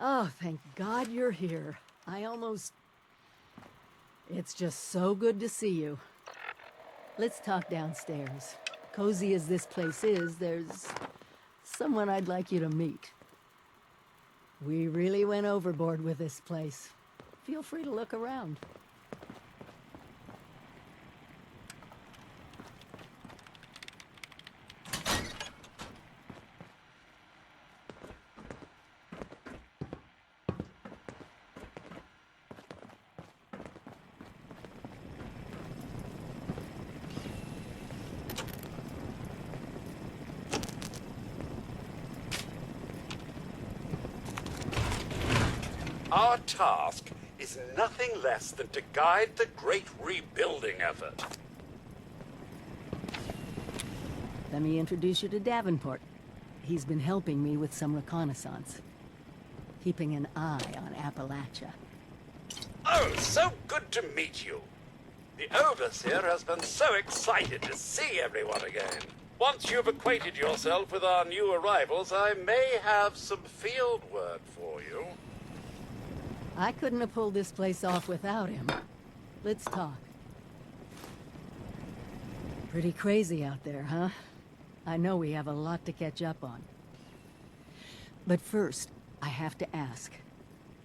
Oh, thank God you're here. It's just so good to see you. Let's talk downstairs. Cozy as this place is, there's someone I'd like you to meet. We really went overboard with this place. Feel free to look around. Our task is nothing less than to guide the great rebuilding effort. Let me introduce you to Davenport. He's been helping me with some reconnaissance. Keeping an eye on Appalachia. Oh, so good to meet you. The Overseer has been so excited to see everyone again. Once you've acquainted yourself with our new arrivals, I may have some field work for you. I couldn't have pulled this place off without him. Let's talk. Pretty crazy out there, huh? I know we have a lot to catch up on. But first, I have to ask.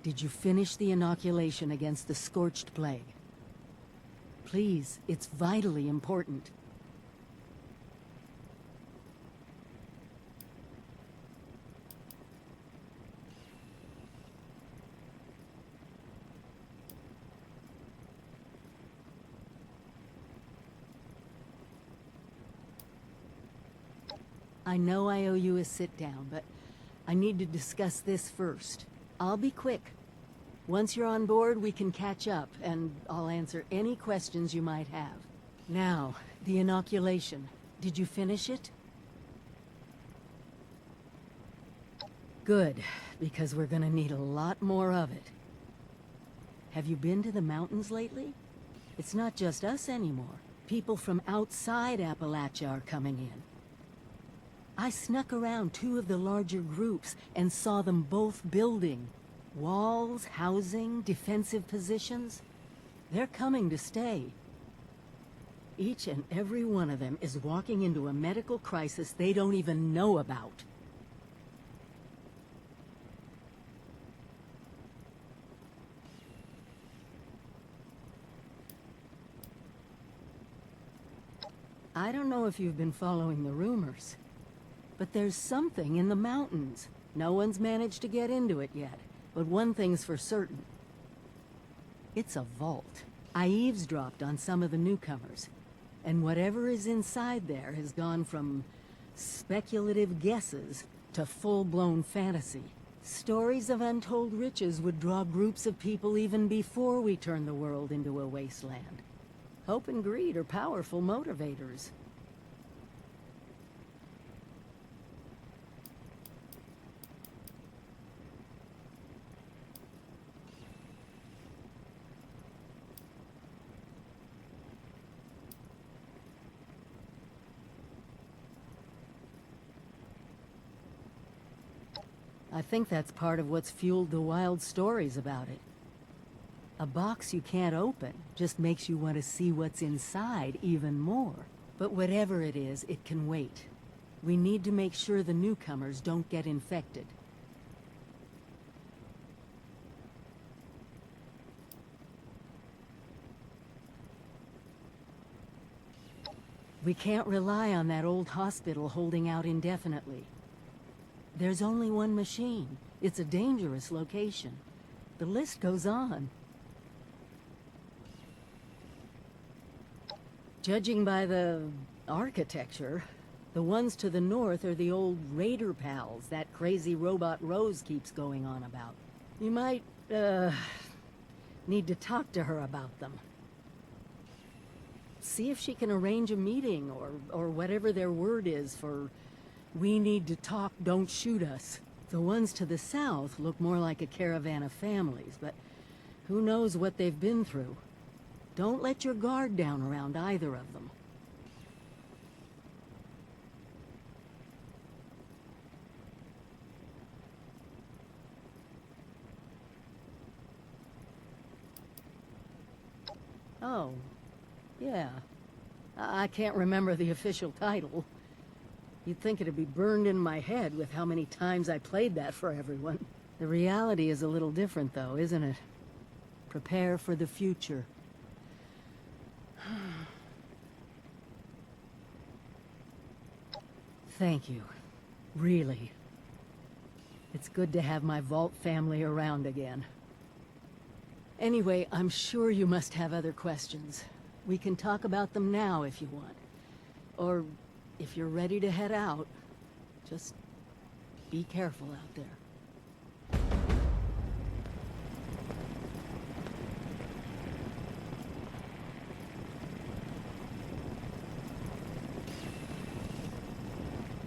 Did you finish the inoculation against the Scorched Plague? Please, it's vitally important. I know I owe you a sit-down, but I need to discuss this first. I'll be quick. Once you're on board, we can catch up, and I'll answer any questions you might have. Now, the inoculation. Did you finish it? Good, because we're gonna need a lot more of it. Have you been to the mountains lately? It's not just us anymore. People from outside Appalachia are coming in. I snuck around two of the larger groups and saw them both building. Walls, housing, defensive positions. They're coming to stay. Each and every one of them is walking into a medical crisis they don't even know about. I don't know if you've been following the rumors, but there's something in the mountains. No one's managed to get into it yet, but one thing's for certain. It's a vault. I eavesdropped on some of the newcomers, and whatever is inside there has gone from speculative guesses to full-blown fantasy. Stories of untold riches would draw groups of people even before we turn the world into a wasteland. Hope and greed are powerful motivators. I think that's part of what's fueled the wild stories about it. A box you can't open just makes you want to see what's inside even more. But whatever it is, it can wait. We need to make sure the newcomers don't get infected. We can't rely on that old hospital holding out indefinitely. There's only one machine. It's a dangerous location. The list goes on. Judging by the architecture, the ones to the north are the old Raider pals that crazy robot Rose keeps going on about. You might, need to talk to her about them. See if she can arrange a meeting, or whatever their word is for "we need to talk, don't shoot us." The ones to the south look more like a caravan of families, but who knows what they've been through. Don't let your guard down around either of them. Oh, yeah. I can't remember the official title. You'd think it'd be burned in my head with how many times I played that for everyone. The reality is a little different, though, isn't it? Prepare for the future. Thank you. Really. It's good to have my Vault family around again. Anyway, I'm sure you must have other questions. We can talk about them now if you want. Or if you're ready to head out, just be careful out there.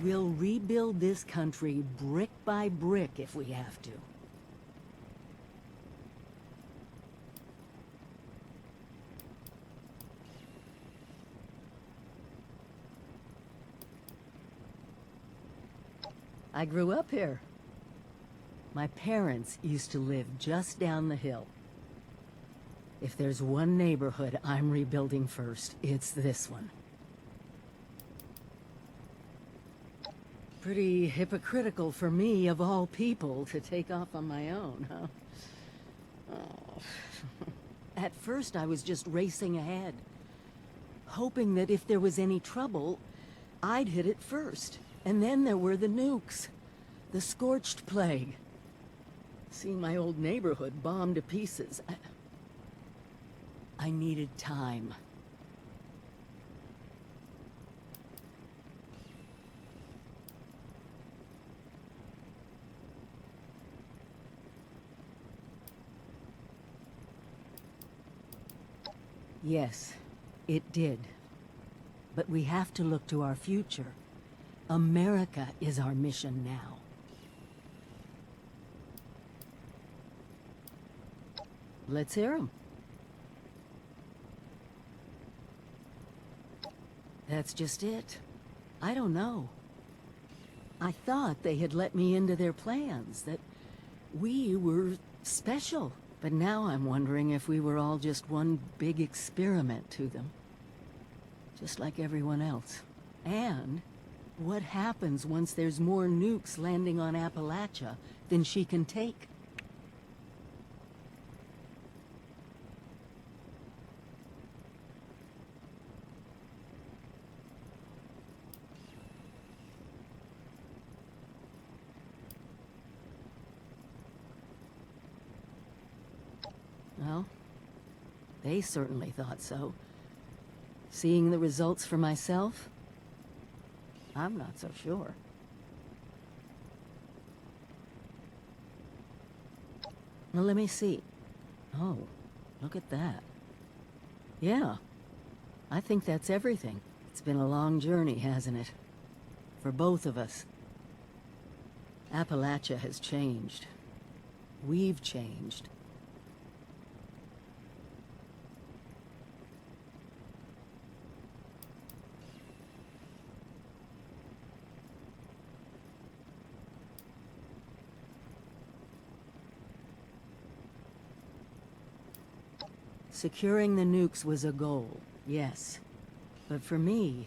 We'll rebuild this country brick by brick if we have to. I grew up here. My parents used to live just down the hill. If there's one neighborhood I'm rebuilding first, it's this one. Pretty hypocritical for me, of all people, to take off on my own, huh? Oh. At first, I was just racing ahead, hoping that if there was any trouble, I'd hit it first. And then there were the nukes, the scorched plague. Seeing my old neighborhood bombed to pieces, I needed time. Yes, it did. But we have to look to our future. America is our mission now. Let's hear 'em. That's just it. I don't know. I thought they had let me into their plans, that we were special. But now I'm wondering if we were all just one big experiment to them. Just like everyone else. And what happens once there's more nukes landing on Appalachia than she can take? Well, they certainly thought so. Seeing the results for myself, I'm not so sure. Well, let me see. Oh, look at that. Yeah, I think that's everything. It's been a long journey, hasn't it? For both of us. Appalachia has changed. We've changed. Securing the nukes was a goal, yes. But for me,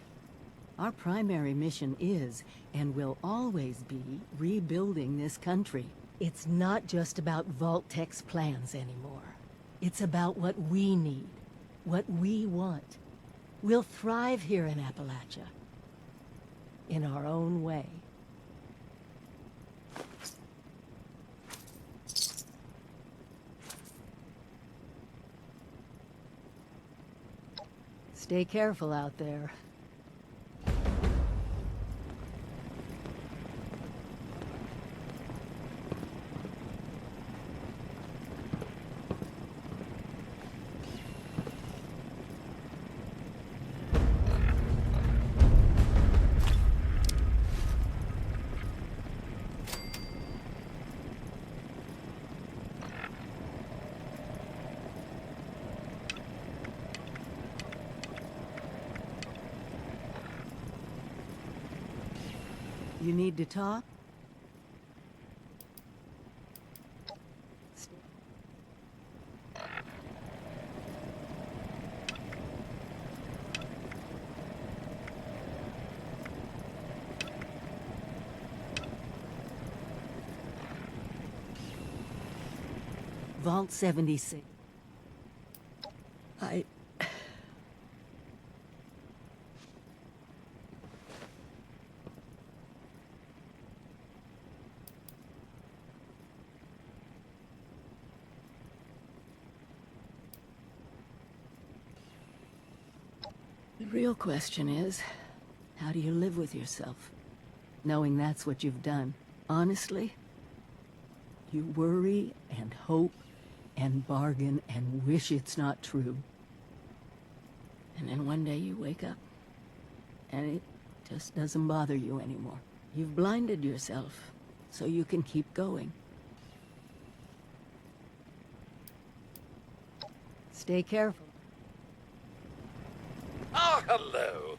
our primary mission is, and will always be, rebuilding this country. It's not just about Vault-Tech's plans anymore. It's about what we need, what we want. We'll thrive here in Appalachia. In our own way. Stay careful out there. You need to talk? Vault 76. The real question is, how do you live with yourself, knowing that's what you've done? Honestly, you worry and hope and bargain and wish it's not true. And then one day you wake up, and it just doesn't bother you anymore. You've blinded yourself, so you can keep going. Stay careful. Oh, hello.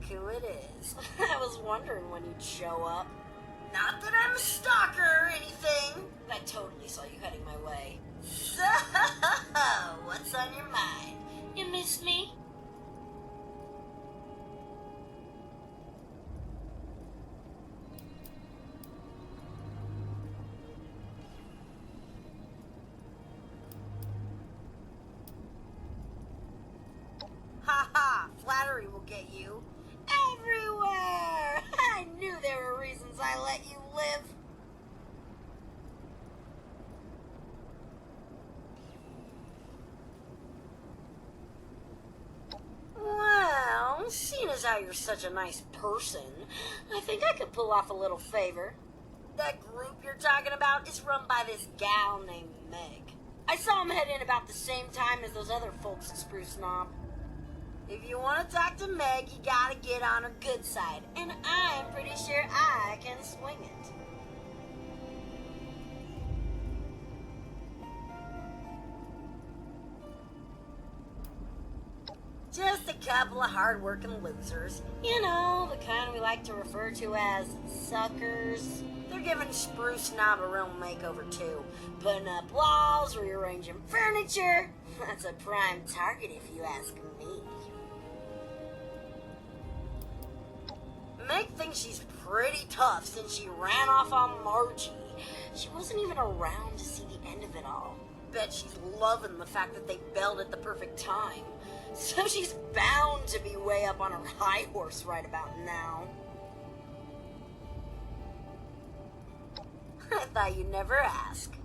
Who it is. I was wondering when you'd show up. Not that I'm a stalker or anything. I totally saw you heading my way. So, what's on your mind? You miss me? Ha! Flattery will get you. Everywhere! I knew there were reasons I let you live. Well, seeing as how you're such a nice person, I think I could pull off a little favor. That group you're talking about is run by this gal named Meg. I saw him head in about the same time as those other folks at Spruce Knob. If you want to talk to Meg, you gotta get on her good side, and I'm pretty sure I can swing it. Just a couple of hard-working losers. You know, the kind we like to refer to as suckers. They're giving Spruce Knob a real makeover, too. Putting up walls, rearranging furniture. That's a prime target, if you ask me. Meg thinks she's pretty tough since she ran off on Margie. She wasn't even around to see the end of it all. Bet she's loving the fact that they bailed at the perfect time. So she's bound to be way up on her high horse right about now. I thought you'd never ask.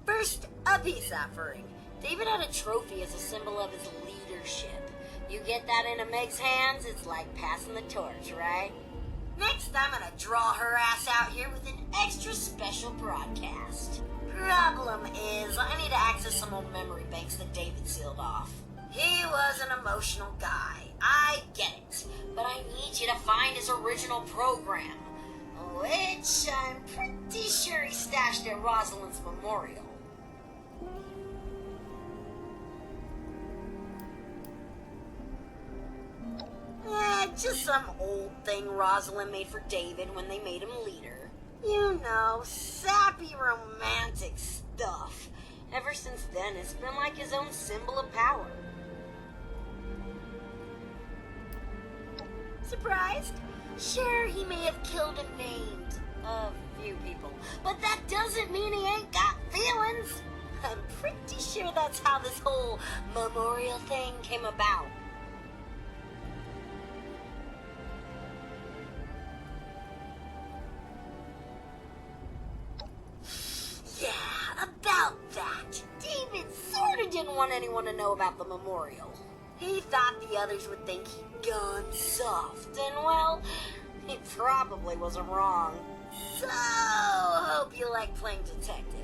First, a peace offering. David had a trophy as a symbol of his leadership. You get that into Meg's hands, it's like passing the torch, right? Next, I'm gonna draw her ass out here with an extra special broadcast. Problem is, I need to access some old memory banks that David sealed off. He was an emotional guy. I get it. But I need you to find his original program, which I'm pretty sure he stashed at Rosalind's memorial. Just some old thing Rosalind made for David when they made him leader. You know, sappy romantic stuff. Ever since then, it's been like his own symbol of power. Surprised? Sure, he may have killed and maimed a few people, but that doesn't mean he ain't got feelings. I'm pretty sure that's how this whole memorial thing came about. Yeah, about that. David sorta didn't want anyone to know about the memorial. He thought the others would think he'd gone soft, and well, he probably wasn't wrong. So, hope you like playing detective.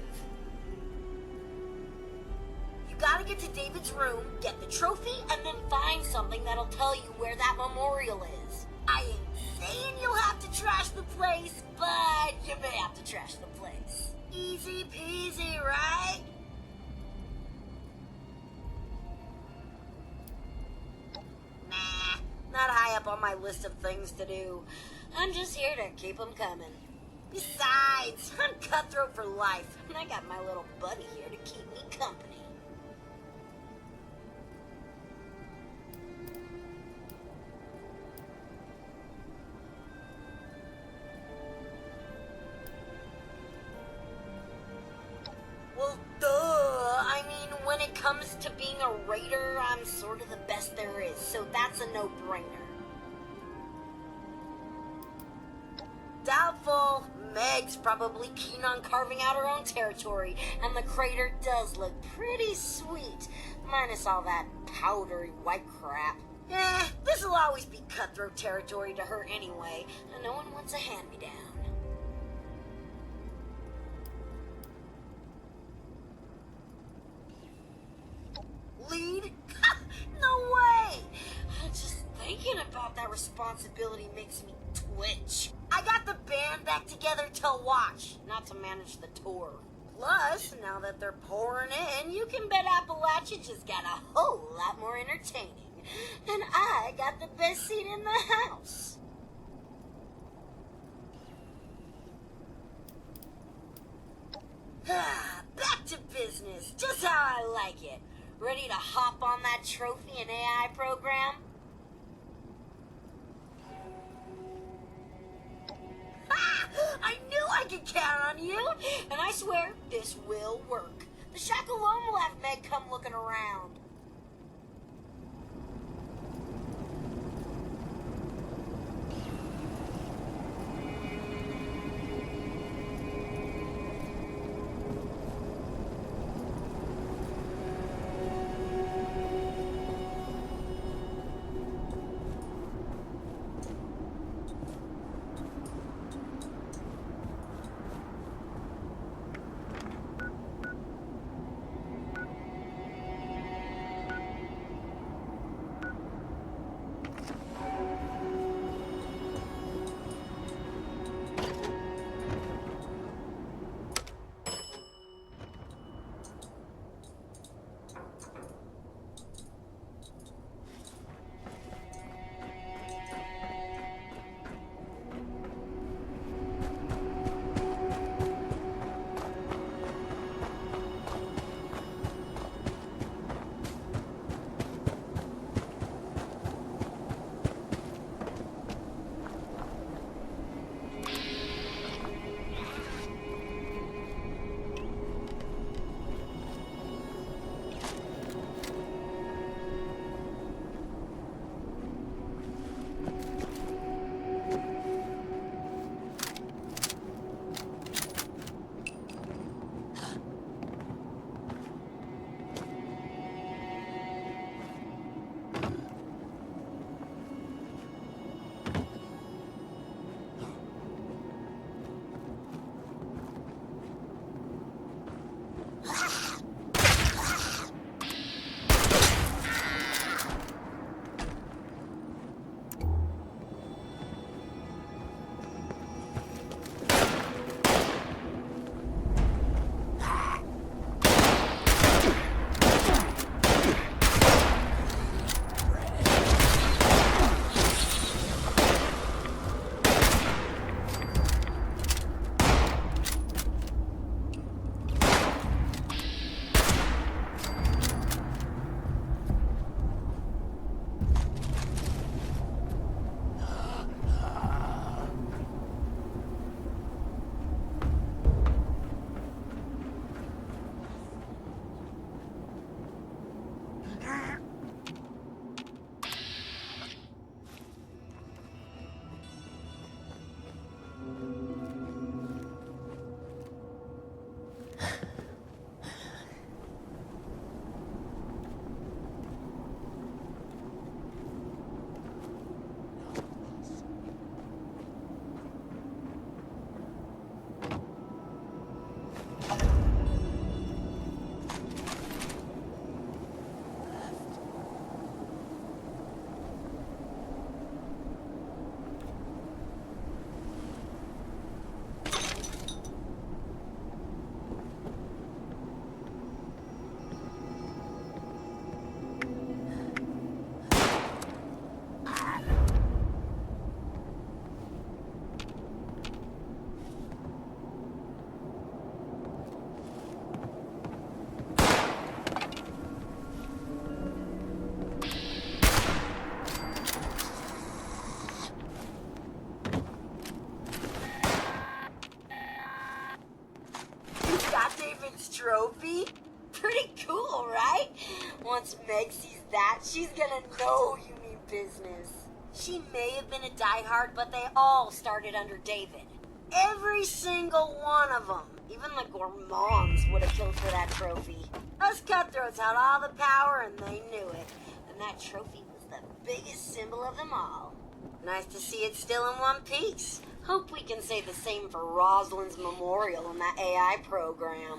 You gotta get to David's room, get the trophy, and then find something that'll tell you where that memorial is. I ain't saying you'll have to trash the place, but you may have to trash the place. Easy peasy, right? Nah, not high up on my list of things to do. I'm just here to keep them coming. Besides, I'm cutthroat for life, and I got my little buddy here to keep me company. Well, duh. I mean, when it comes to being a raider, I'm sort of the best there is, so that's a no-brainer. Doubtful. Meg's probably keen on carving out her own territory, and the crater does look pretty sweet, minus all that powdery white crap. This'll always be cutthroat territory to her anyway, and no one wants a hand-me-down. Lead? No way! Just thinking about that responsibility makes me twitch. I got the band back together to watch, not to manage the tour. Plus, now that they're pouring in, you can bet Appalachia just got a whole lot more entertaining. And I got the best seat in the house. Back to business, just how I like it. Ready to hop on that trophy and AI program? I knew I could count on you, and I swear this will work. The shack alone will have Meg come looking around. simple, right? Once Meg sees that, she's gonna know you mean business. She may have been a diehard, but they all started under David. Every single one of them. Even the gourmands would have killed for that trophy. Us cutthroats had all the power and they knew it. And that trophy was the biggest symbol of them all. Nice to see it still in one piece. Hope we can say the same for Rosalind's memorial in that AI program.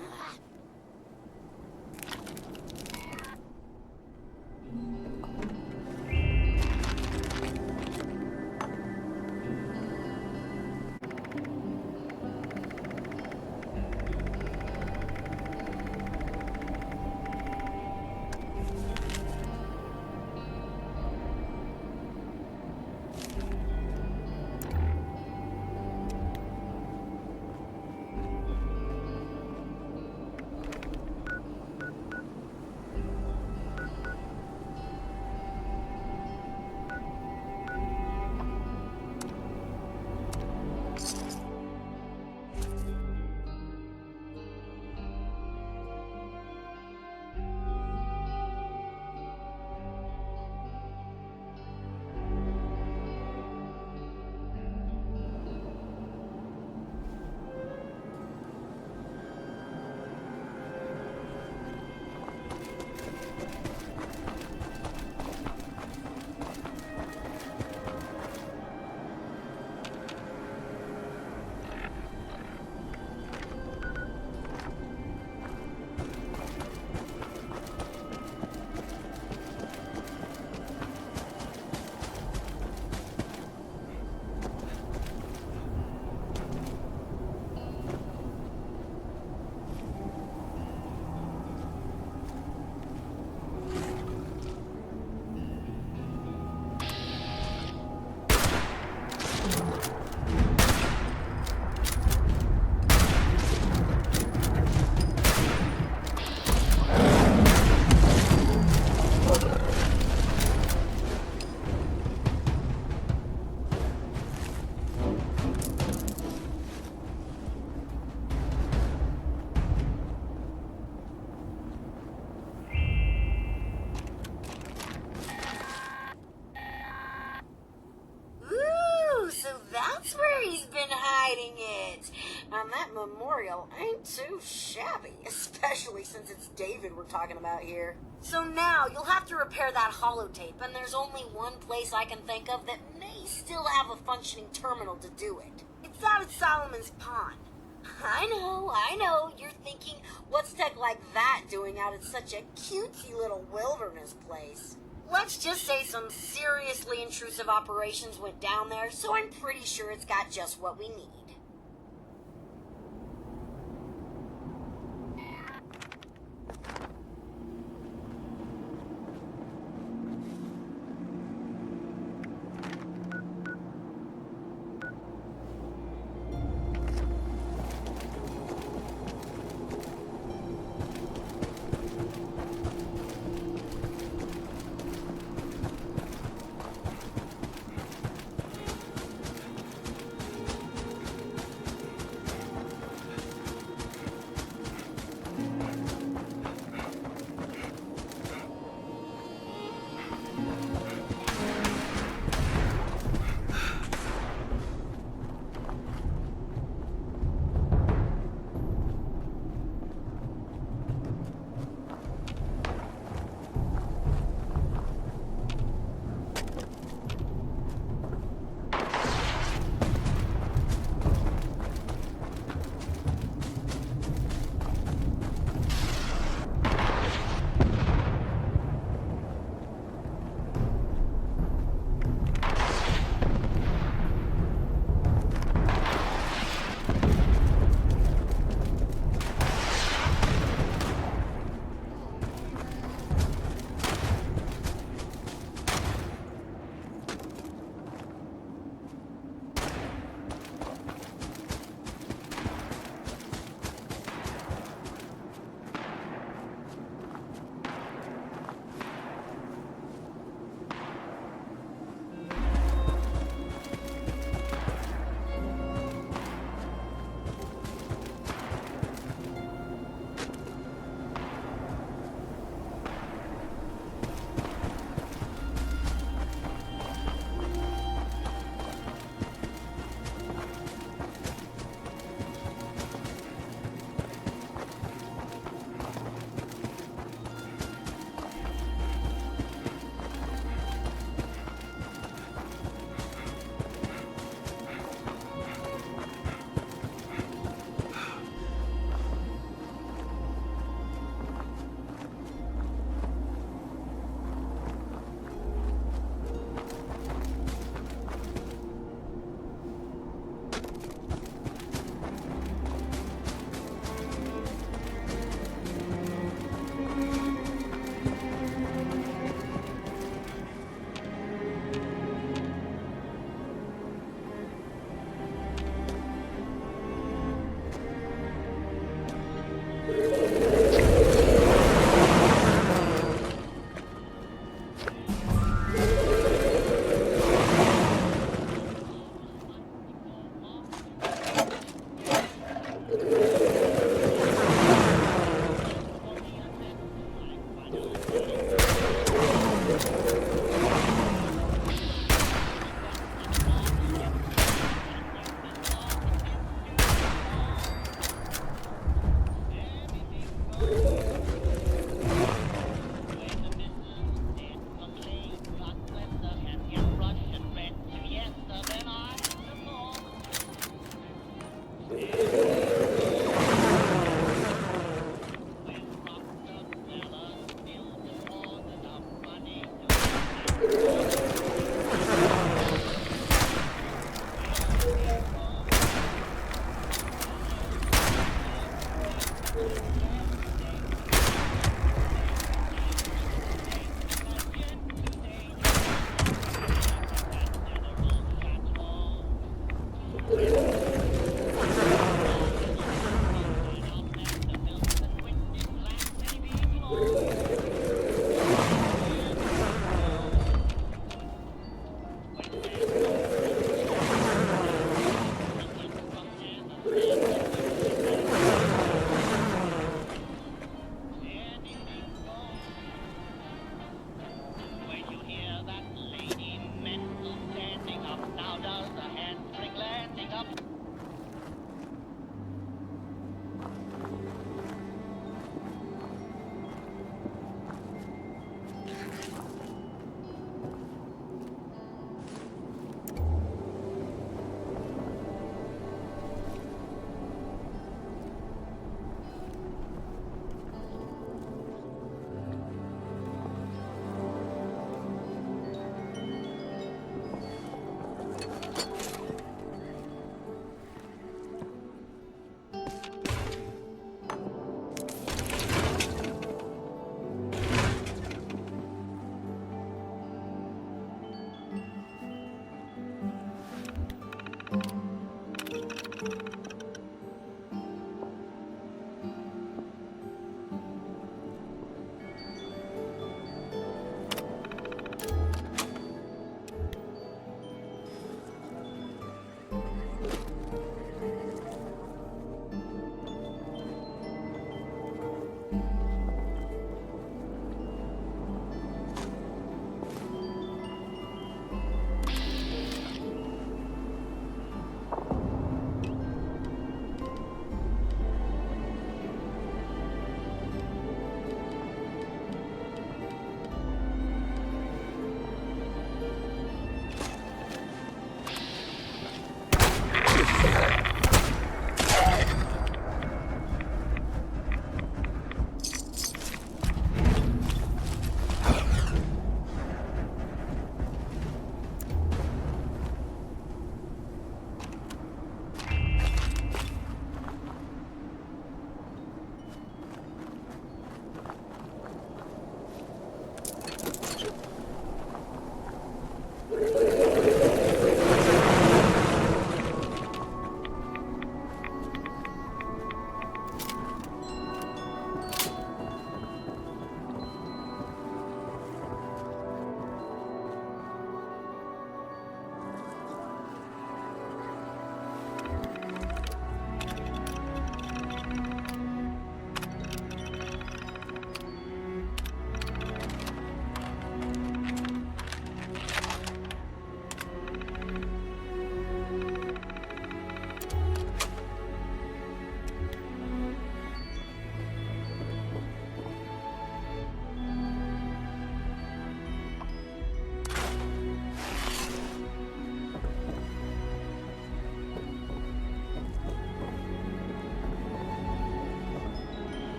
And that memorial ain't too shabby, especially since it's David we're talking about here. So now you'll have to repair that holotape, and there's only one place I can think of that may still have a functioning terminal to do it. It's out at Solomon's Pond. I know, you're thinking, what's tech like that doing out at such a cutesy little wilderness place? Let's just say some seriously intrusive operations went down there, so I'm pretty sure it's got just what we need.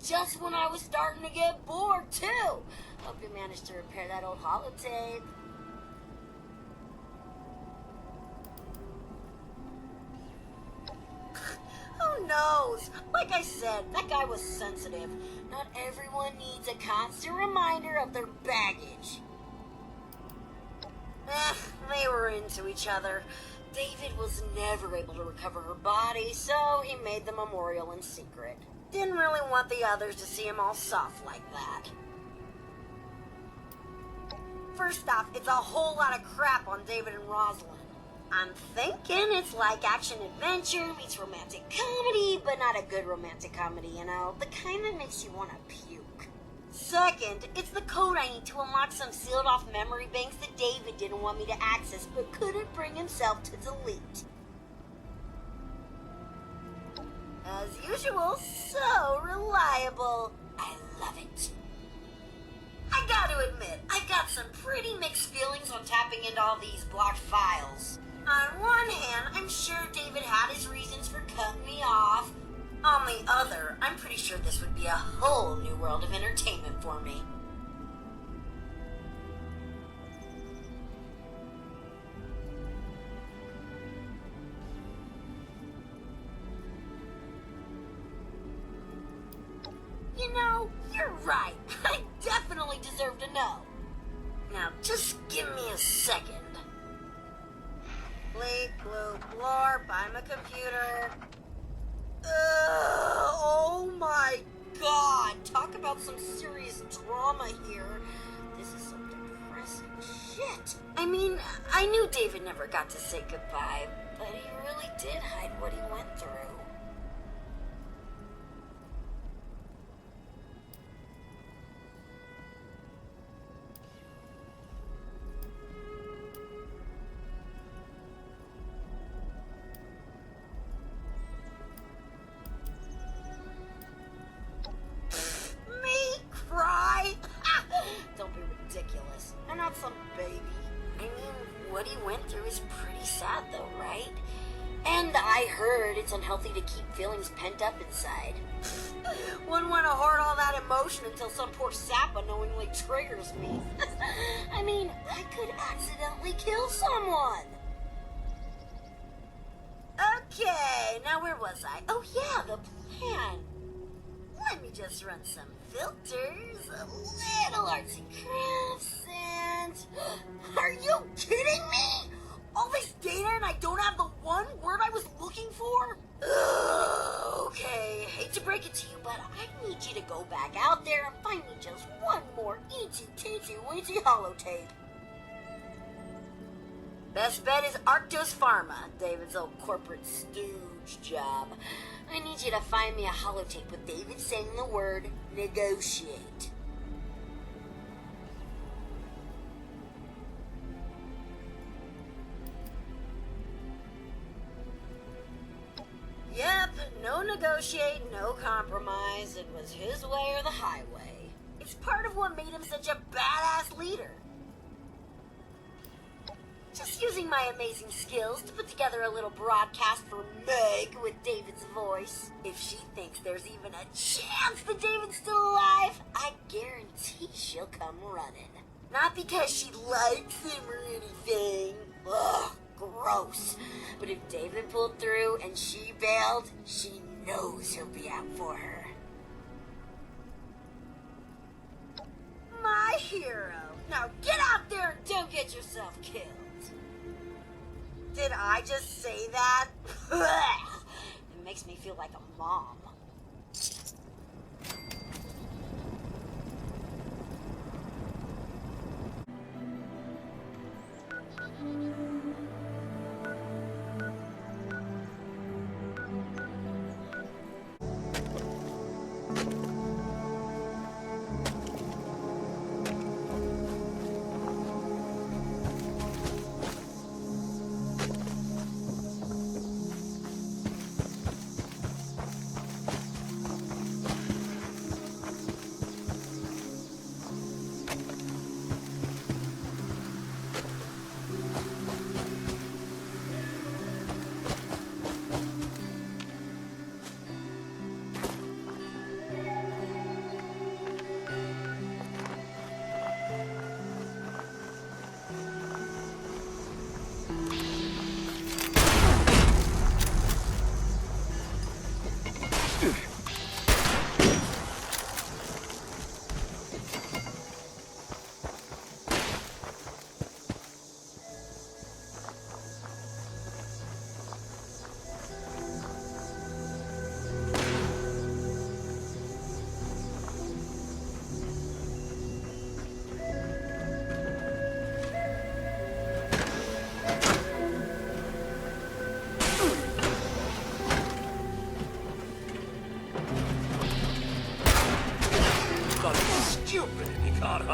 Just when I was starting to get bored, too. Hope you managed to repair that old holotape. Who knows? Like I said, that guy was sensitive. Not everyone needs a constant reminder of their baggage. They were into each other. David was never able to recover her body, so he made the memorial in secret. Didn't really want the others to see him all soft like that. first off, it's a whole lot of crap on David and Rosalind. I'm thinking it's like action-adventure meets romantic comedy, but not a good romantic comedy, you know? The kind that makes you want to puke. Second, it's the code I need to unlock some sealed-off memory banks that David didn't want me to access, but couldn't bring himself to delete. As usual, so reliable. I love it. I gotta admit, I've got some pretty mixed feelings on tapping into all these blocked files. On one hand, I'm sure David had his reasons for cutting me off. On the other, I'm pretty sure this would be a whole new world of entertainment for me. You know, you're right. I definitely deserve to know. Now, just give me a second. Bleep, bloop, blorp, I'm a computer. Oh my god! Talk about some serious drama here. This is some depressing shit. I mean, I knew David never got to say goodbye, but he really did hide what he went through. Don't be ridiculous. I'm not some baby. I mean, what he went through is pretty sad though, right? And I heard it's unhealthy to keep feelings pent up inside. Wouldn't want to hoard all that emotion until some poor sap unknowingly triggers me. I mean, I could accidentally kill someone. Okay, now where was I? Oh yeah, the plan. Let me just run some filters, a little arts and crafts, and... Are you kidding me? All this data and I don't have the one word I was looking for? Okay, hate to break it to you, but I need you to go back out there and find me just one more eensy-teensy-weensy holotape. Best bet is Arctos Pharma, David's old corporate stooge job. I need you to find me a holotape with David saying the word negotiate. Yep, no negotiate, no compromise. It was his way or the highway. It's part of what made him such a badass leader. Just using my amazing skills to put together a little broadcast for Meg with David's voice. If she thinks there's even a chance that David's still alive, I guarantee she'll come running. Not because she likes him or anything. Ugh, gross. But if David pulled through and she bailed, she knows he'll be out for her. My hero. Now get out there and don't get yourself killed. Did I just say that? It makes me feel like a mom.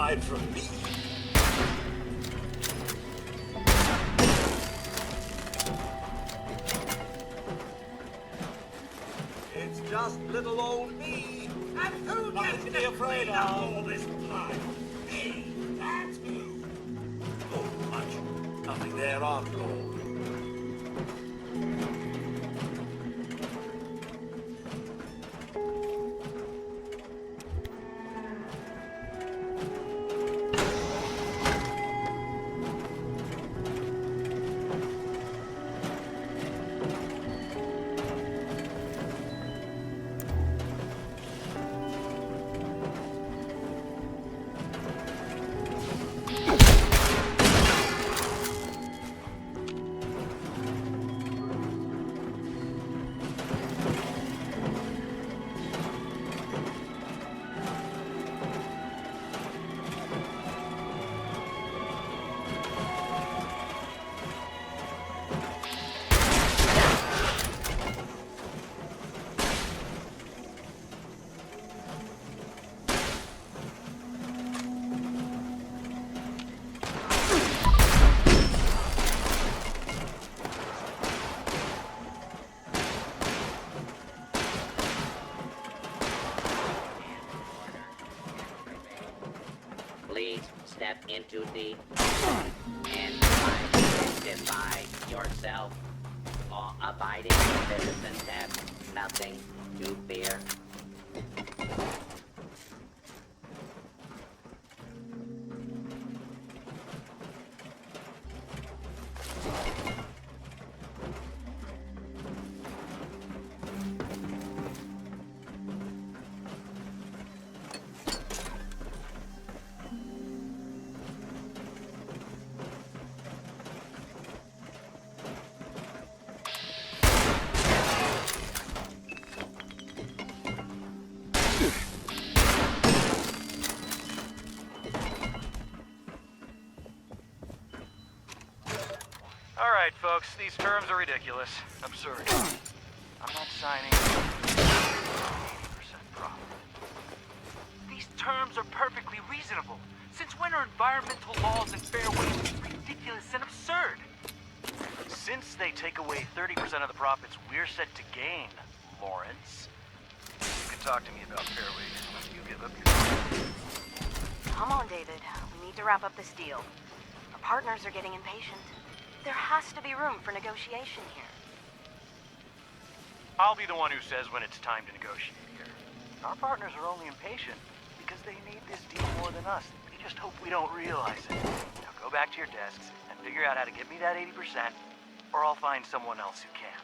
hide from me. It's just little old me. And who gets to be afraid of all this time? Me, that's who. Oh, much. Nothing there after all. Please step into the and identify yourself. All abiding citizens have nothing to fear. All right, folks, these terms are ridiculous. Absurd. I'm not signing 80% profit. These terms are perfectly reasonable. Since when are environmental laws and fair wages ridiculous and absurd? Since they take away 30% of the profits we're set to gain, Lawrence. You can talk to me about fair wages when you give up your... Come on, David. We need to wrap up this deal. Our partners are getting impatient. There has to be room for negotiation here. I'll be the one who says when it's time to negotiate here. Our partners are only impatient because they need this deal more than us. They just hope we don't realize it. Now go back to your desks and figure out how to get me that 80%, or I'll find someone else who can.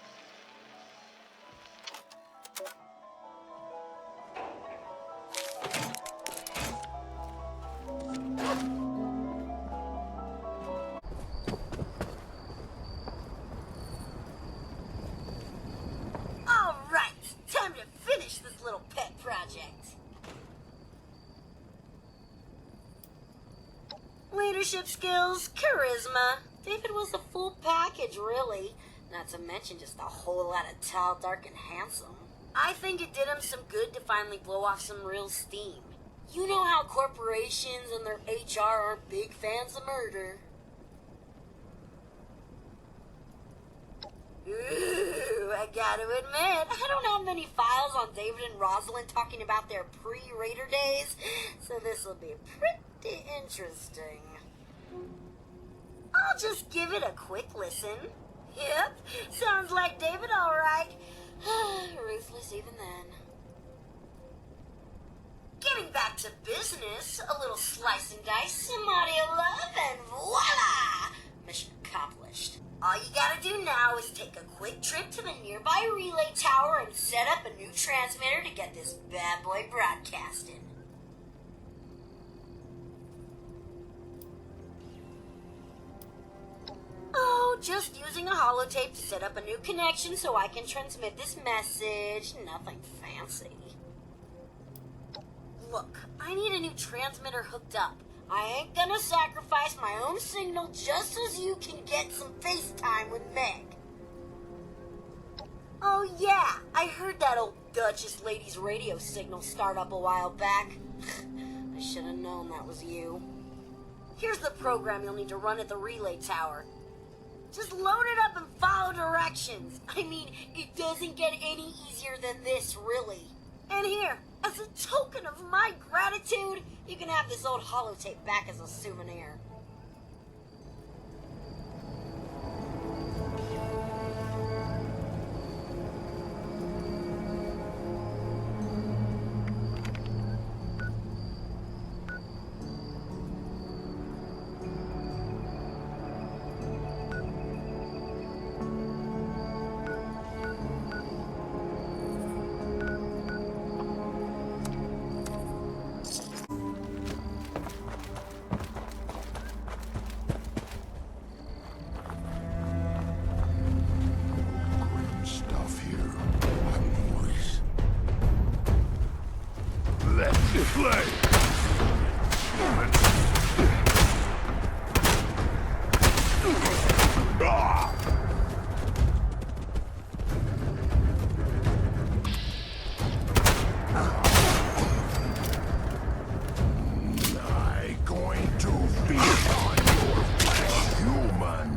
Leadership skills, charisma. David was the full package, really. Not to mention just a whole lot of tall, dark, and handsome. I think it did him some good to finally blow off some real steam. You know how corporations and their HR are big fans of murder. Ooh, I gotta admit, I don't have many files on David and Rosalind talking about their pre-Raider days, so this will be pretty interesting. I'll just give it a quick listen. Yep, sounds like David alright. Ruthless even then. Getting back to business, a little slice and dice, some audio love, and voila! Mission accomplished. All you gotta do now is take a quick trip to the nearby relay tower and set up a new transmitter to get this bad boy broadcasting. Oh, just using a holotape to set up a new connection so I can transmit this message. Nothing fancy. Look, I need a new transmitter hooked up. I ain't gonna sacrifice my own signal just as you can get some FaceTime with Meg. Oh yeah, I heard that old Duchess lady's radio signal start up a while back. I should have known that was you. Here's the program you'll need to run at the relay tower. Just load it up and follow directions. I mean, it doesn't get any easier than this, really. And here, as a token of my gratitude, you can have this old holotape back as a souvenir. Stuff here. A noise. Let's play. I going to feast on your flesh, human.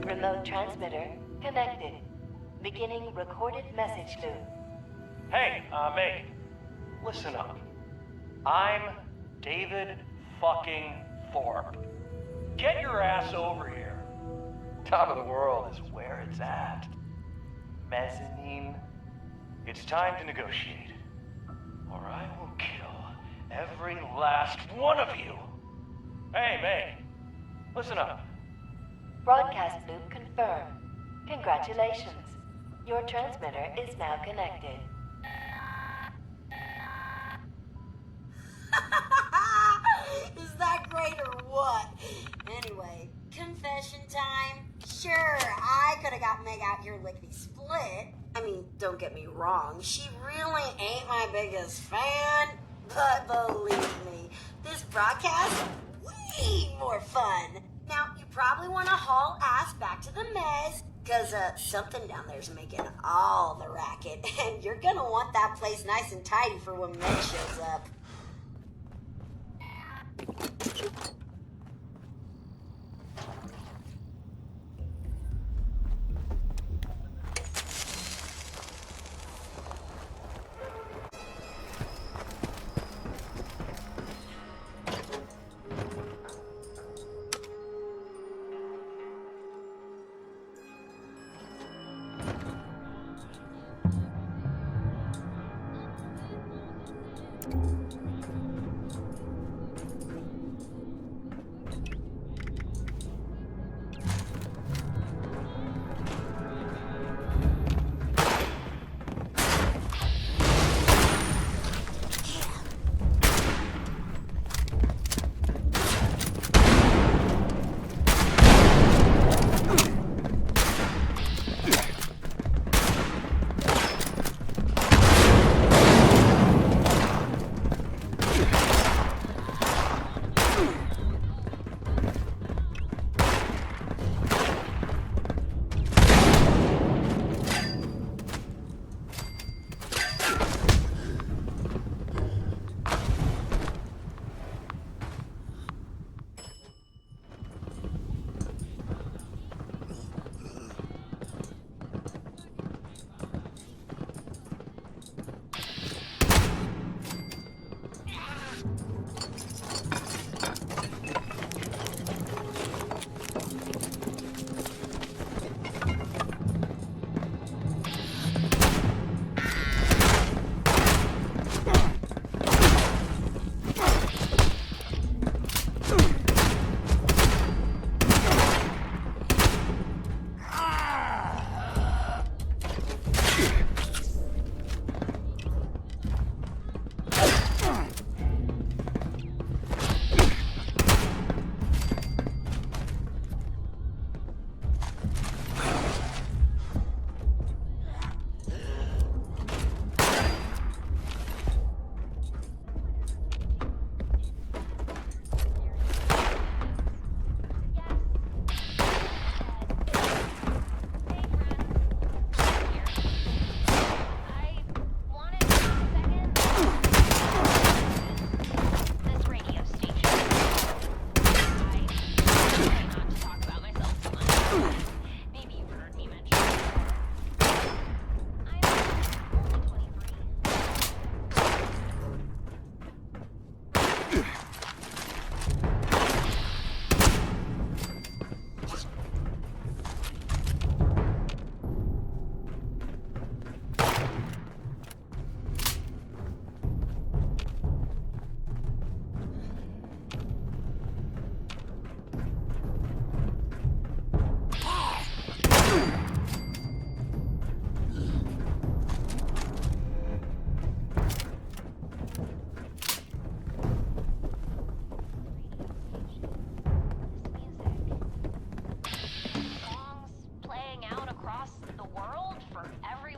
Remote transmitter connected. Beginning recorded message loop. Hey, Meg. Listen up. I'm David fucking Thorpe. Get your ass over here. Top of the world is where it's at. Mezzanine. It's time to negotiate. Or I will kill every last one of you. Hey, Meg. Listen up. Broadcast loop confirmed. Congratulations. Your transmitter is now connected. Is that great or what? Anyway, confession time. Sure, I could have got Meg out here lickety-split. I mean, don't get me wrong, she really ain't my biggest fan. But believe me, this broadcast way more fun. Now, you probably want to haul ass back to the mez, because something down there's making all the racket, and you're gonna want that place nice and tidy for when Meg shows up.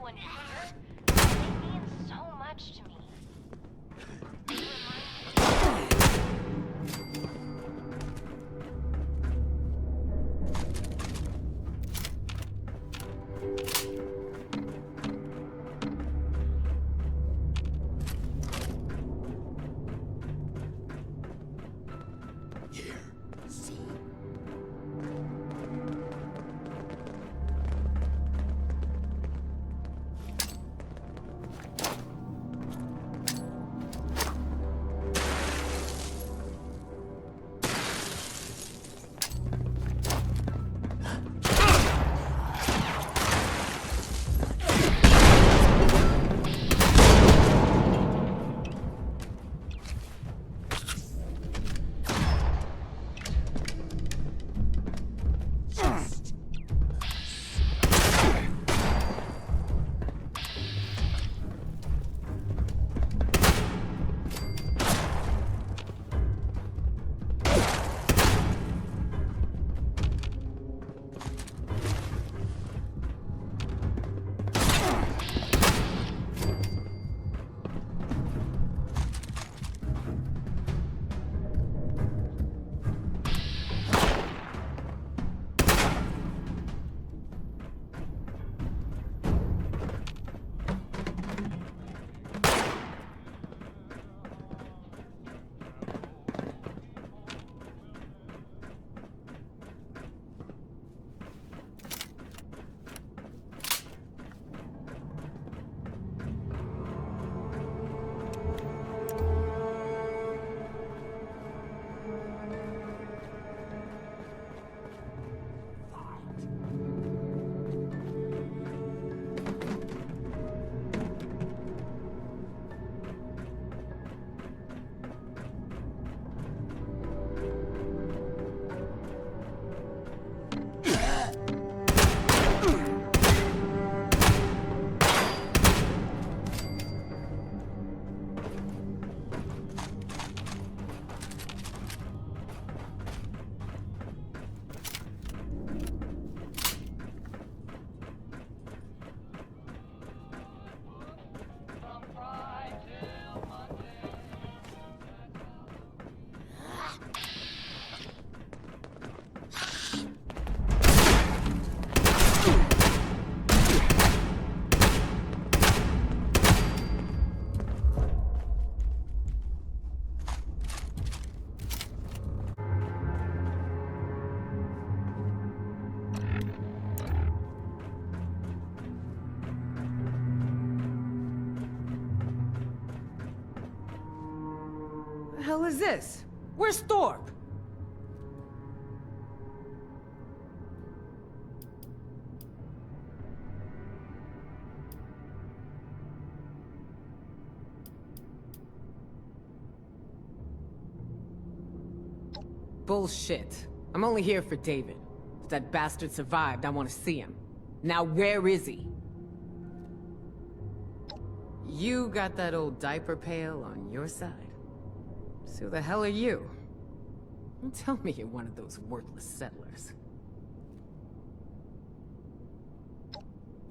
everyone here. They mean so much to me. The hell is this? Where's Thorpe? Bullshit. I'm only here for David. If that bastard survived, I want to see him. Now where is he? You got that old diaper pail on your side? So who the hell are you? Don't tell me you're one of those worthless settlers.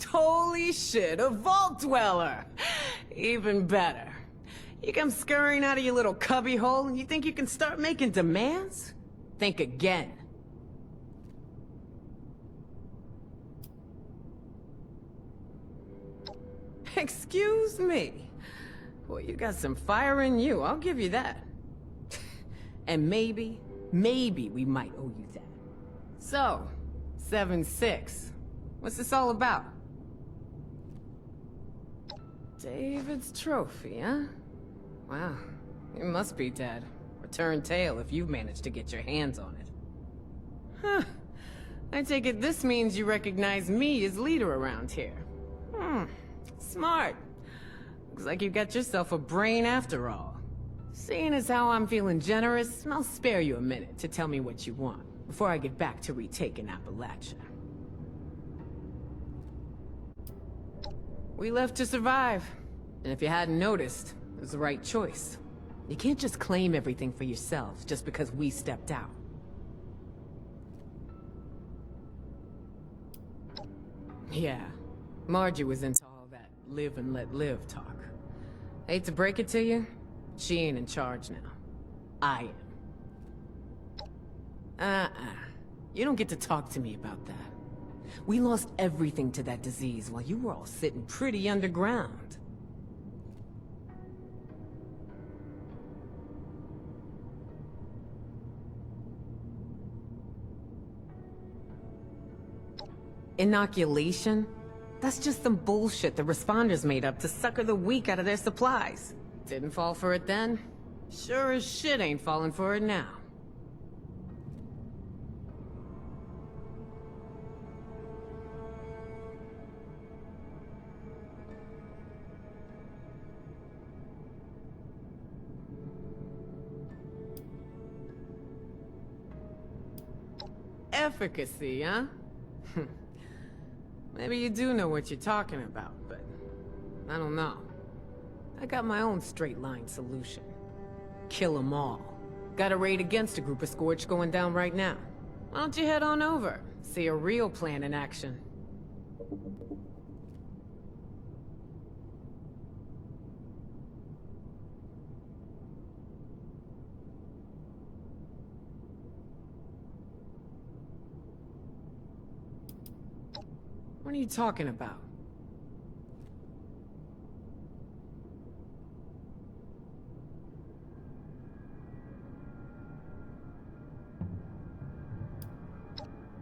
Holy shit, a vault dweller! Even better. You come scurrying out of your little cubby hole and you think you can start making demands? Think again. Excuse me? Well, you got some fire in you, I'll give you that. And maybe we might owe you that. So, 7-6. What's this all about? David's trophy, huh? Wow, it must be dead. Return tail if you've managed to get your hands on it. Huh. I take it this means you recognize me as leader around here. Smart. Looks like you got yourself a brain after all. Seeing as how I'm feeling generous, I'll spare you a minute to tell me what you want, before I get back to retaking Appalachia. We left to survive, and if you hadn't noticed, it was the right choice. You can't just claim everything for yourselves just because we stepped out. Yeah, Margie was into all that. live and let live talk. Hate to break it to you, she ain't in charge now. I am. You don't get to talk to me about that. We lost everything to that disease while you were all sitting pretty underground. Inoculation? That's just some bullshit the responders made up to sucker the weak out of their supplies. Didn't fall for it then? Sure as shit ain't falling for it now. Efficacy, huh? Maybe you do know what you're talking about, but I don't know. I got my own straight-line solution. Kill 'em all. Got a raid against a group of Scorch going down right now. Why don't you head on over, see a real plan in action? What are you talking about?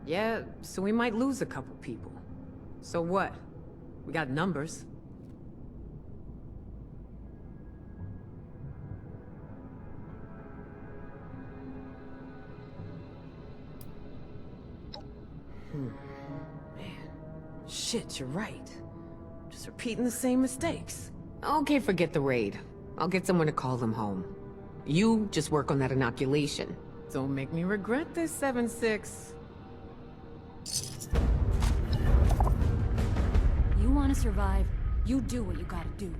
Yeah, so we might lose a couple people. So what? We got numbers. Man. Shit, you're right. Just repeating the same mistakes. Okay, forget the raid. I'll get someone to call them home. You just work on that inoculation. Don't make me regret this, 7-6. You want to survive, you do what you gotta do.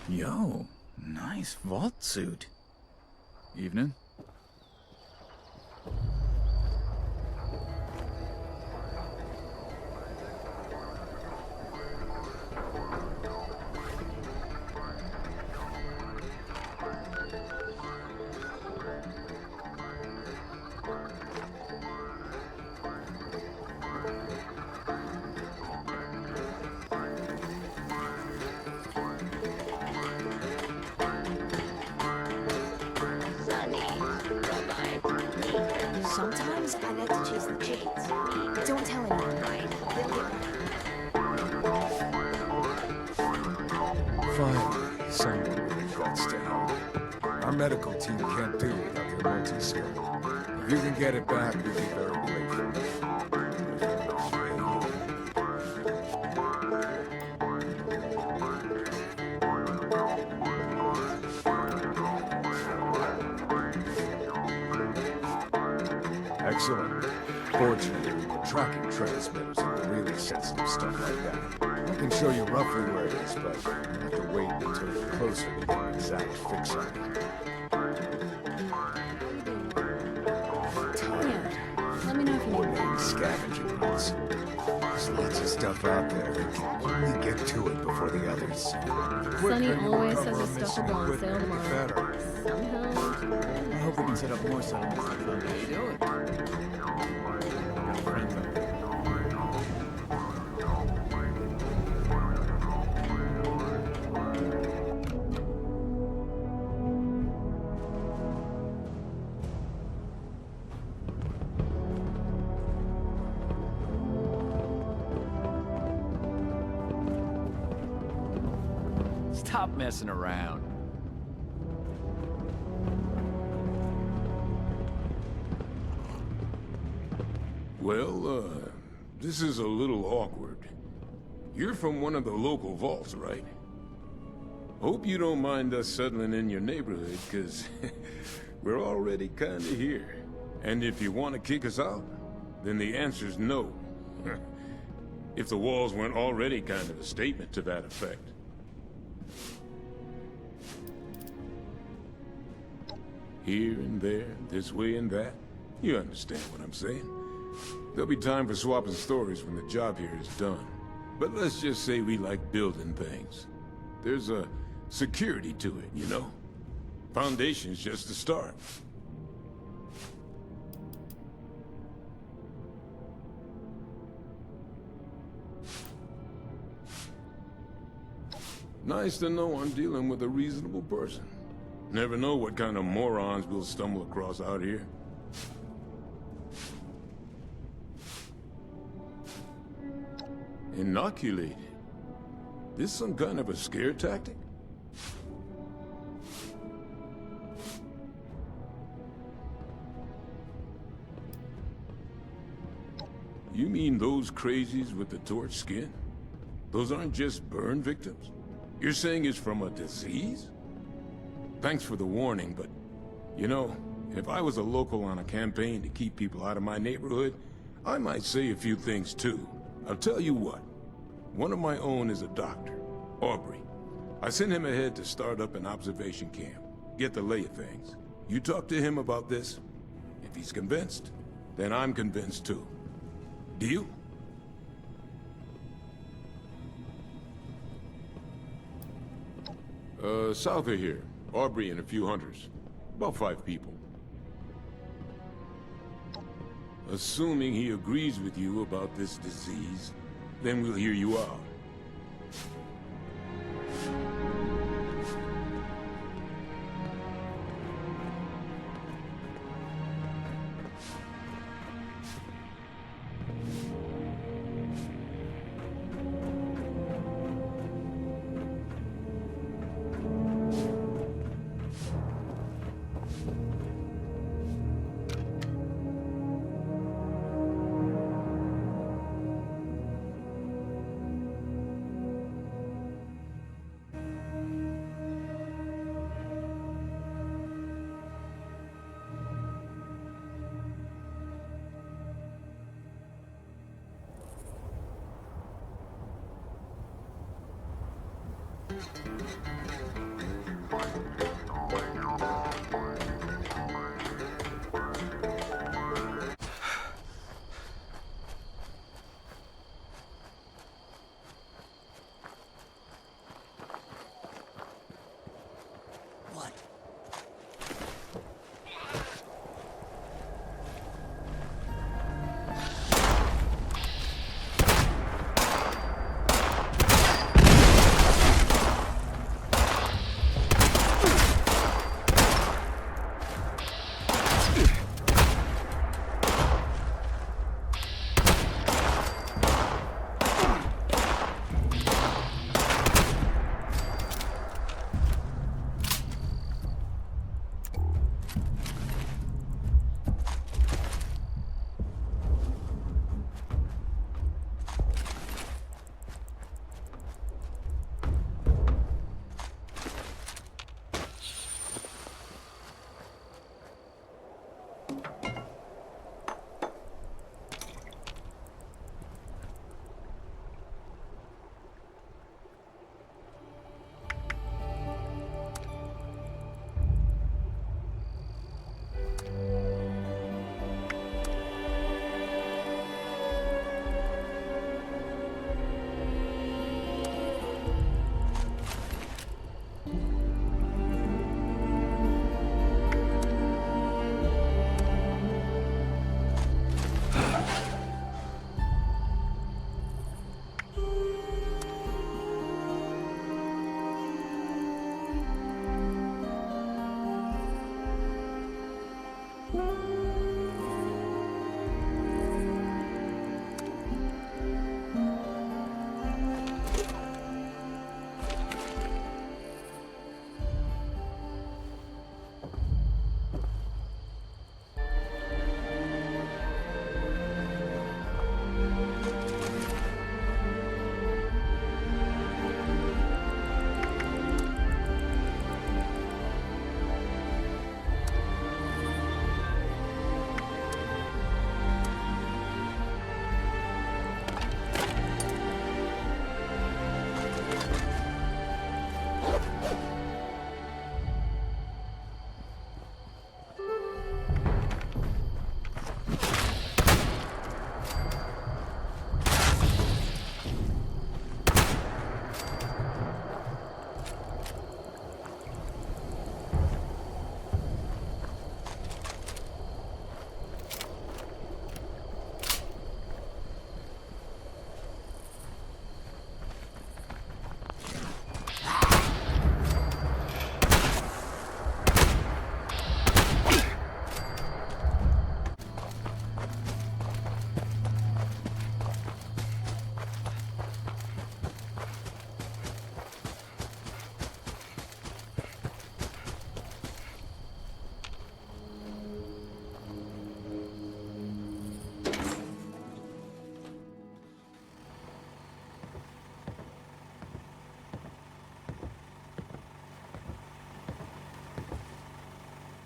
Yo, nice vault suit. Evening. Sometimes I like to chase the chickens. Don't tell anyone. Finally, someone with the guts to help. Our medical team can't do it without their multi-skill. If you can get it back, we'd be very grateful. Excellent. Fortunately, we're tracking transmitters and really sensitive stuff like that. I can show you roughly where it is, but you have to wait until you're closer to get an exact fix on it. Tanya, let me know if you need me. Scavenging hunts. There's lots of stuff stuff out there, they can only get to it before the others. Sunny always says his stuff will go on sale tomorrow. Somehow... I hope we can set up more settlements like that. How you doing? Friends out there. Stop messing around. Well, this is a little awkward. You're from one of the local vaults, right? Hope you don't mind us settling in your neighborhood, 'cause we're already kinda here. And if you want to kick us out, then the answer's no. If the walls weren't already kind of a statement to that effect. Here and there, this way and that. You understand what I'm saying. There'll be time for swapping stories when the job here is done. But let's just say we like building things. There's a security to it, you know? Foundation's just the start. Nice to know I'm dealing with a reasonable person. Never know what kind of morons we'll stumble across out here. Inoculated? This some kind of a scare tactic? You mean those crazies with the torch skin? Those aren't just burn victims? You're saying it's from a disease? Thanks for the warning, but, you know, if I was a local on a campaign to keep people out of my neighborhood, I might say a few things too. I'll tell you what. One of my own is a doctor, Aubrey. I sent him ahead to start up an observation camp, get the lay of things. You talk to him about this. If he's convinced, then I'm convinced too. Deal? South of here. Aubrey and a few hunters. About 5 people. Assuming he agrees with you about this disease, then we'll hear you out.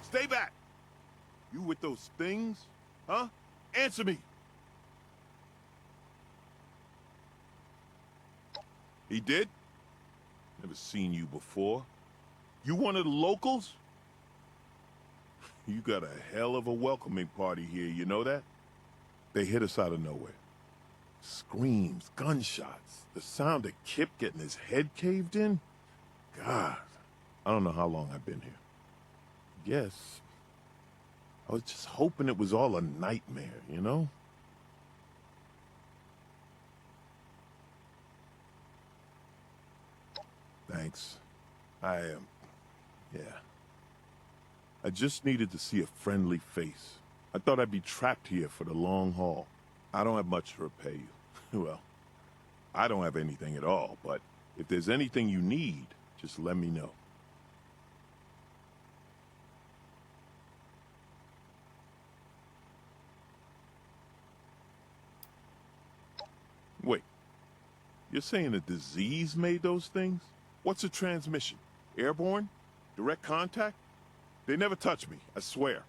Stay back! You with those things? Huh? Answer me! He did? Never seen you before. You one of the locals? You got a hell of a welcoming party here, you know that? They hit us out of nowhere. Screams, gunshots, the sound of Kip getting his head caved in. God, I don't know how long I've been here. Yes. I was just hoping it was all a nightmare, you know? Thanks. Yeah. I just needed to see a friendly face. I thought I'd be trapped here for the long haul. I don't have much to repay you. Well, I don't have anything at all, but if there's anything you need, just let me know. Wait, you're saying a disease made those things? What's a transmission? Airborne? Direct contact? They never touch me, I swear.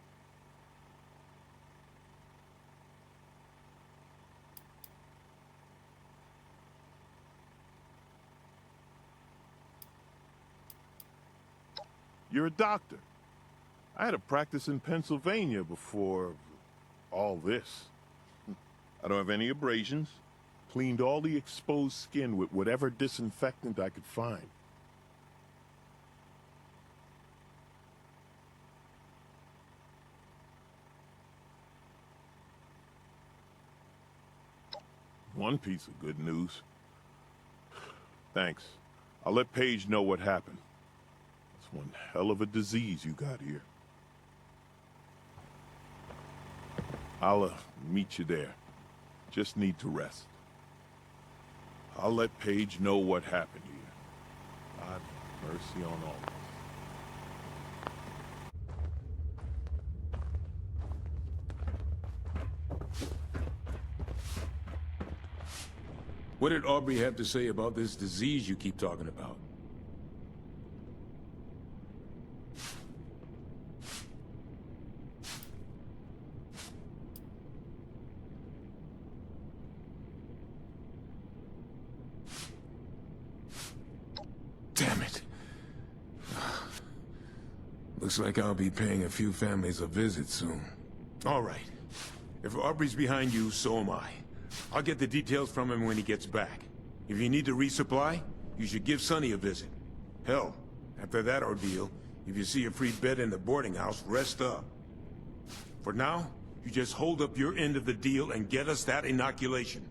You're a doctor. I had a practice in Pennsylvania before all this. I don't have any abrasions. Cleaned all the exposed skin with whatever disinfectant I could find. One piece of good news. Thanks. I'll let Paige know what happened. It's one hell of a disease you got here. I'll meet you there. Just need to rest. I'll let Paige know what happened here. God mercy on all of us. What did Aubrey have to say about this disease you keep talking about? Damn it. Looks like I'll be paying a few families a visit soon. All right. If Aubrey's behind you, so am I. I'll get the details from him when he gets back. If you need to resupply, you should give Sonny a visit. Hell, after that ordeal, if you see a free bed in the boarding house, rest up. For now, you just hold up your end of the deal and get us that inoculation.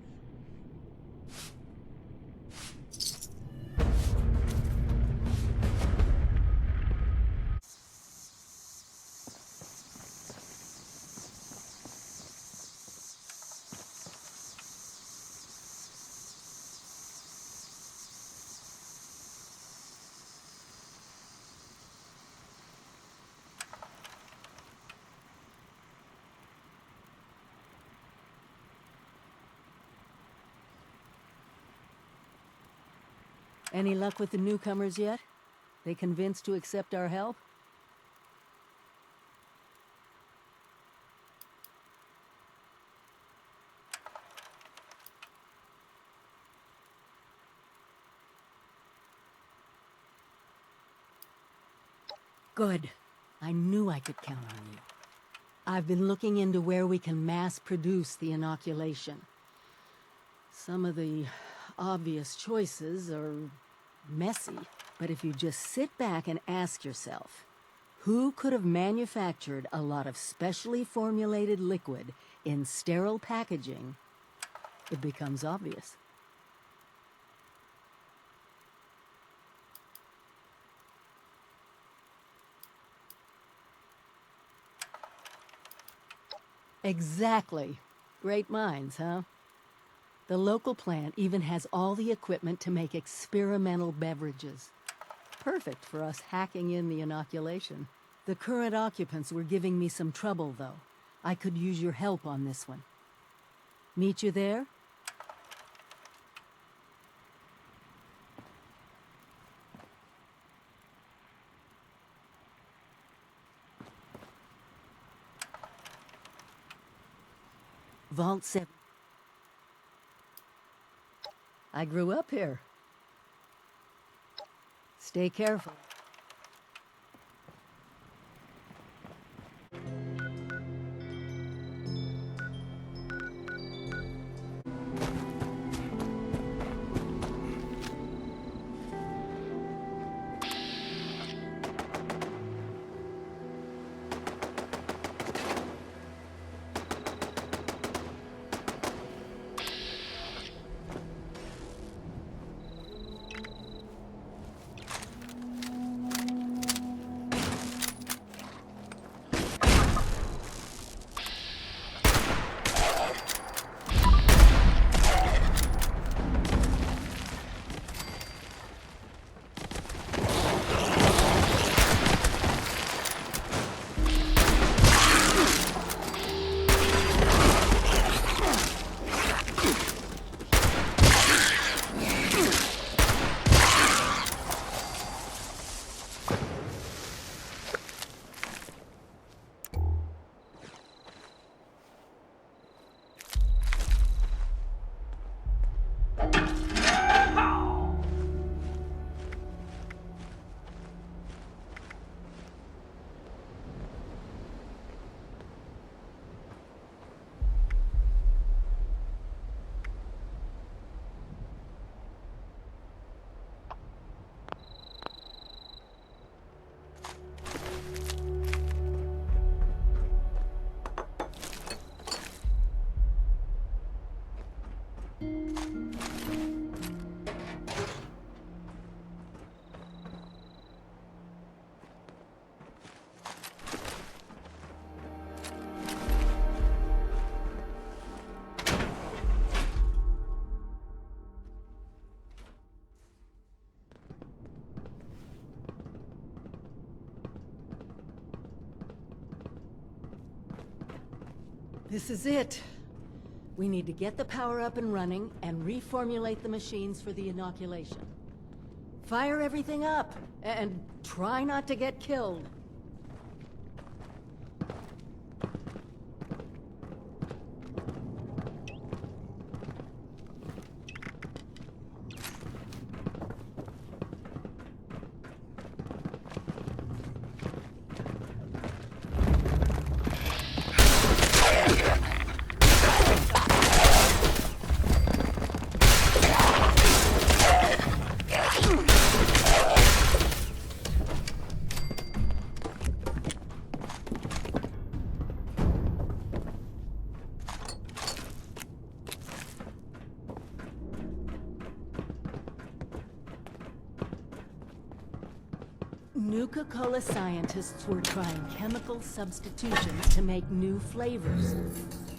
Any luck with the newcomers yet? They convinced to accept our help? Good. I knew I could count on you. I've been looking into where we can mass produce the inoculation. Some of the obvious choices are messy, but if you just sit back and ask yourself, who could have manufactured a lot of specially formulated liquid in sterile packaging, it becomes obvious. Exactly. Great minds, huh? The local plant even has all the equipment to make experimental beverages. Perfect for us hacking in the inoculation. The current occupants were giving me some trouble, though. I could use your help on this one. Meet you there? Vault 7. I grew up here. Stay careful. This is it. We need to get the power up and running and reformulate the machines for the inoculation. Fire everything up and try not to get killed. Nuka Cola scientists were trying chemical substitutions to make new flavors.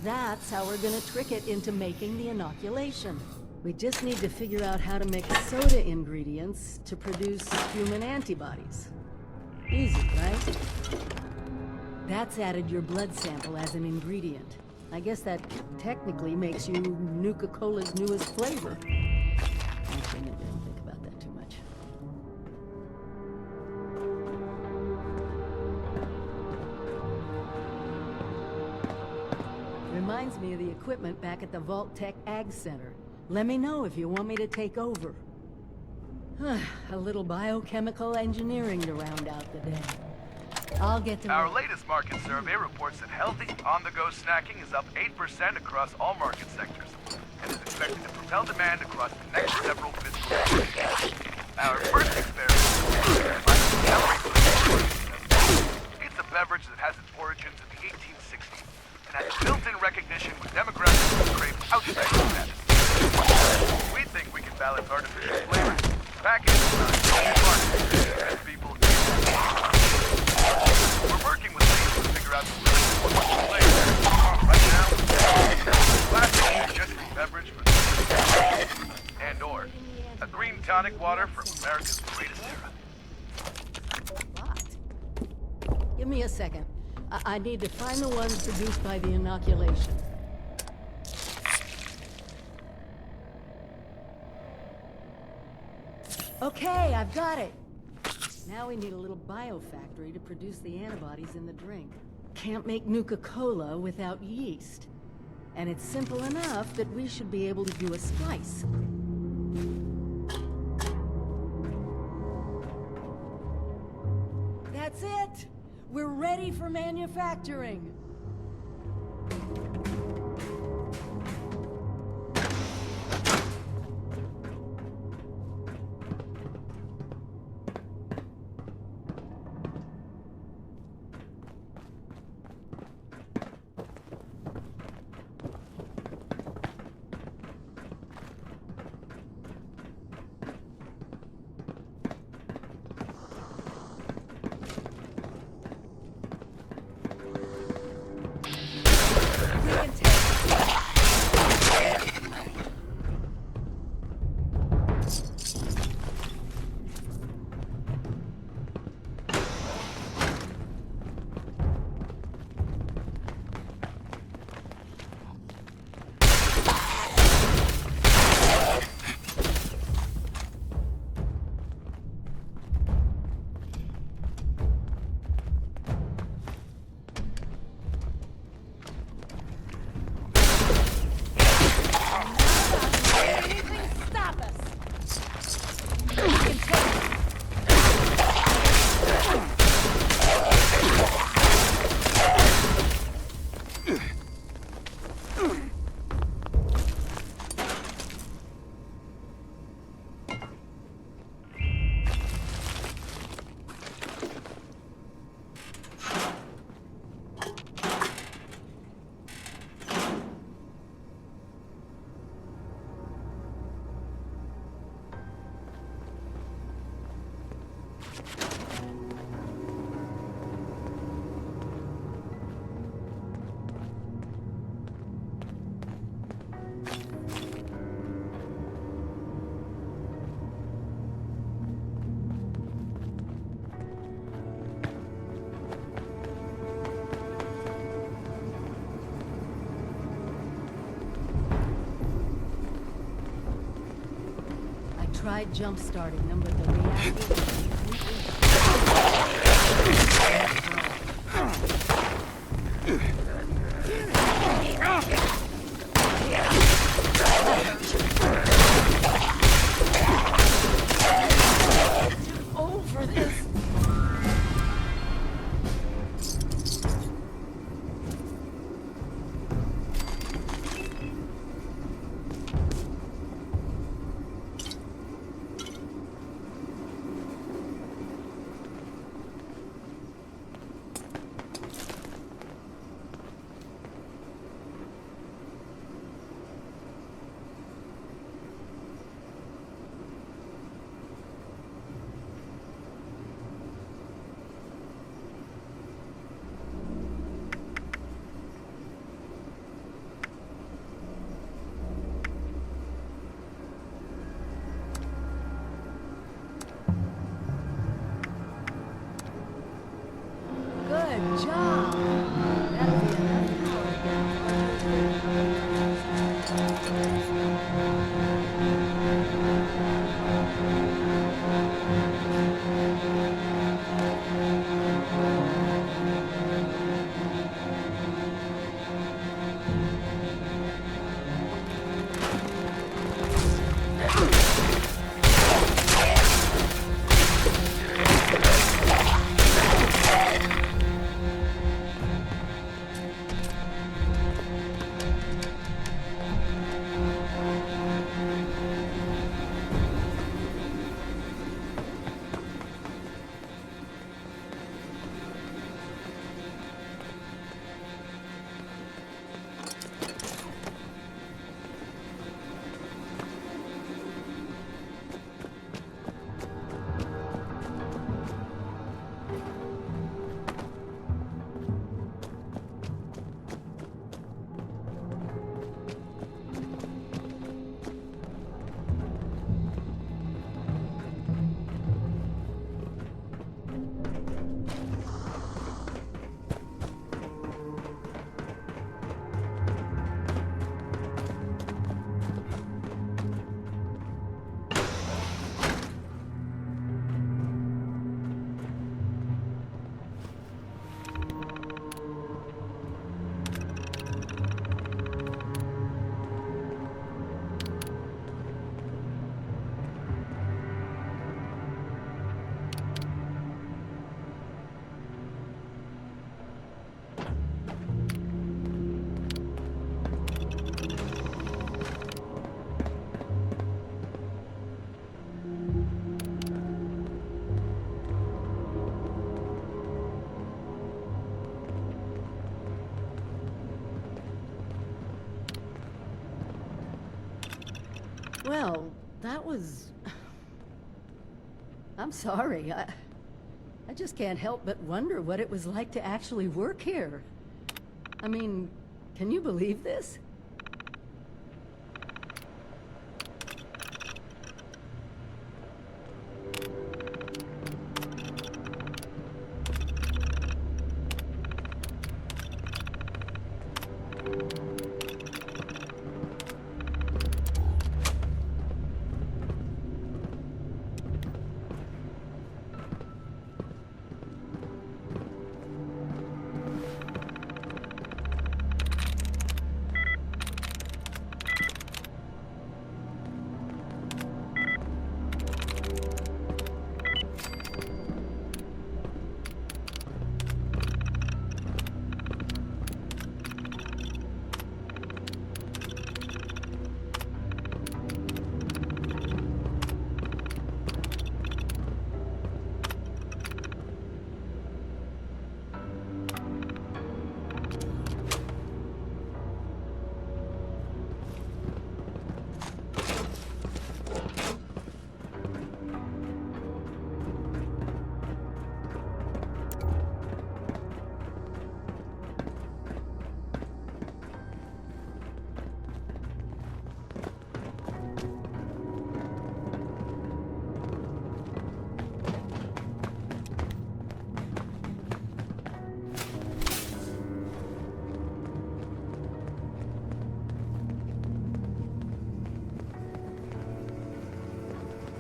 That's how we're gonna trick it into making the inoculation. We just need to figure out how to mix soda ingredients to produce human antibodies. Easy, right? That's added your blood sample as an ingredient. I guess that technically makes you Nuka Cola's newest flavor. Actually, maybe I didn't think about that too much. Reminds me of the equipment back at the Vault Tech Ag Center. Let me know if you want me to take over. A little biochemical engineering to round out the day. I'll get to Our latest market survey reports that healthy, on-the-go snacking is up 8% across all market sectors, and is expected to propel demand across the next several fiscal years. Our first experiment is Calibrate the Flavor. It's a beverage that has its origins in the 1860s, and has built-in recognition with demographics that crave outside status. We think we can balance artificial flavors, package design, and marketing as people need. We're working with people to figure out the flavor. Right now, classic digestive beverage for and/or a green tonic water from America's greatest era. What? Give me a second. I need to find the ones produced by the inoculation. Okay, I've got it. Now we need a little biofactory to produce the antibodies in the drink. Can't make Nuka Cola without yeast. And it's simple enough that we should be able to do a splice. That's it! We're ready for manufacturing! Tried jump-starting them, but the reactor was over this. Well, that was... I'm sorry. I just can't help but wonder what it was like to actually work here. I mean, can you believe this?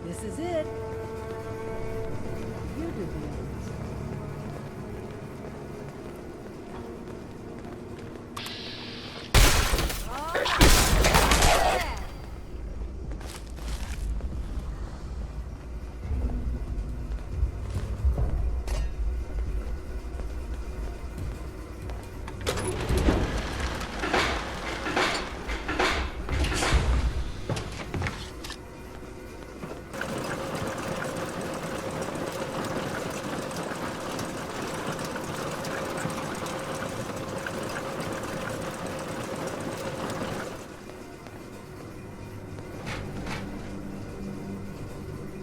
This is it. You do the honors.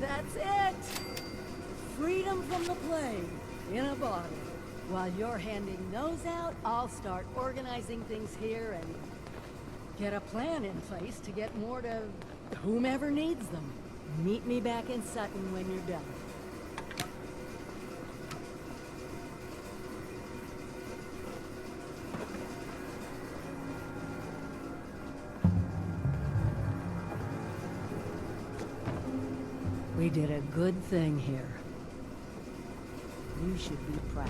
That's it! Freedom from the plague, in a bottle. While you're handing those out, I'll start organizing things here and get a plan in place to get more to whomever needs them. Meet me back in Sutton when you're done. We did a good thing here. You should be proud.